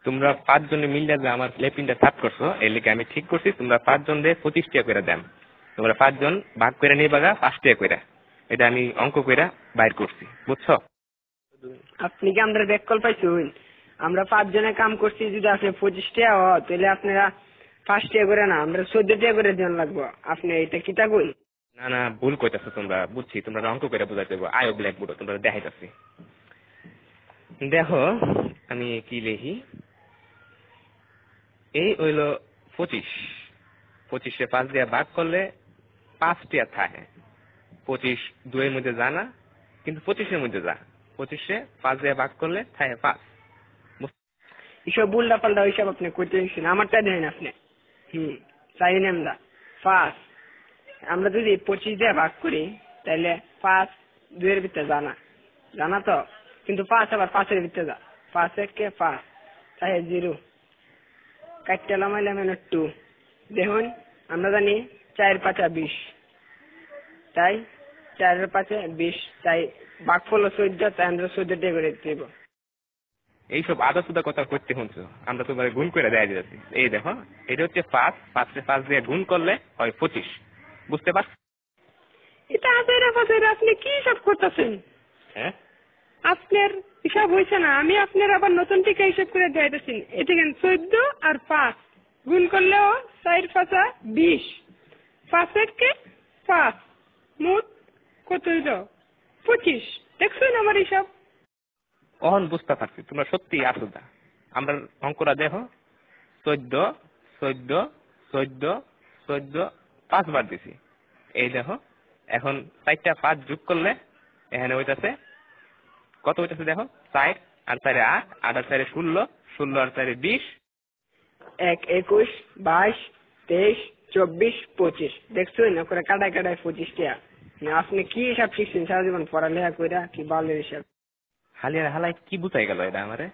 তোমরা 5 জনে মিলে যে আমার লেপিনটা সাফ করছো এই লেগে আমি ঠিক করছি তোমরা 5 জন রে 25 টাকা করে দেন। তোমরা 5 জন ভাগ করে নিবাগা 5 টাকা করে। এটা আমি অঙ্ক কইরা বাইর করছি, বুঝছো? আপনি কি আমরা ব্যাক কল পাইছুন? আমরা 5 জনে কাম করছি, যদি আপনি 25 টাকা হয় তাহলে আপনারা 5 টাকা করে না, আমরা 14 টাকা করে দেন লাগবো। আপনি এটা কিটা কই? না না, ভুল কইতাছো তোমরা, বুঝছি তোমরা অঙ্ক করে বুঝাইতে দেবো। আয়ো ব্ল্যাকবোর্ড তোমরা দেখাইতাছি। দেখো আমি কি লিখি। এই হইল 25, 25 5 দিয়ে ভাগ করলে 5 টাকা থাকে। 25 2 এর মধ্যে যা না, কিন্তু 25 এর মধ্যে যা। 25 5 দিয়ে ভাগ করলে থাকে 5। এসব উল্টা পাল্টা হিসাব আপনি করতে দিচ্ছেন, আমারটা দেন আপনি। চাই আমরা 5, আমরা যদি 25 দিয়ে ভাগ করি তাহলে 5 2 এর ভিতরে জানা তো, কিন্তু 5 আবার 5 এর ভিতরে যা। 5 1 5 তাই 0 কাটতে লামাইলাম 2। দেখুন আমরা জানি 4 5 20, তাই 4 5 20, তাই ভাগফল 14, তাই আমরা 14 টাকা করে দেব। এইসব আদা সুদা কথা করতে শুনছো, আমরা তোমার গুণ করে দেয়া যাচ্ছি। এই দেখো এটা হচ্ছে 5, 5 দিয়ে গুণ করলে হয় 25, বুঝতে পারছো? এটা আপনি কি সব করতেছেন? হ্যাঁ, আপনার হিসাব হয়েছে না, আমি আপনার আবার নতুন টিকা হিসাব করে দেখাইতেছি। এটা কেন 14 আর 5 গুণ করলেও 4 5 20, 5 1 5, মোট কত হইল? 25। দেখছেন আমার হিসাব? অহন বুঝতে পারছি তোমরা সত্যি আসুদা। আমরা অঙ্কটা দেখো, 14 14 14 14 5 বার দিছি। এই দেখো এখন 4টা 5 যোগ করলে এখানে হইতাছে কত হইতাছে দেখো, 4 আর 4 8, 8 আর 4 16, 16 আর 4 20, 1 21 22 23 24 25। দেখছেন ওখানে কাটায় কাটায় 25 টাকা। আপনি কি হিসাব শিখছেন সারা জীবন পড়ালেখা কইরা? কি বালের হিসাব! হালিয়ার হালাই কি বুঝাই গেল এটা আমারে?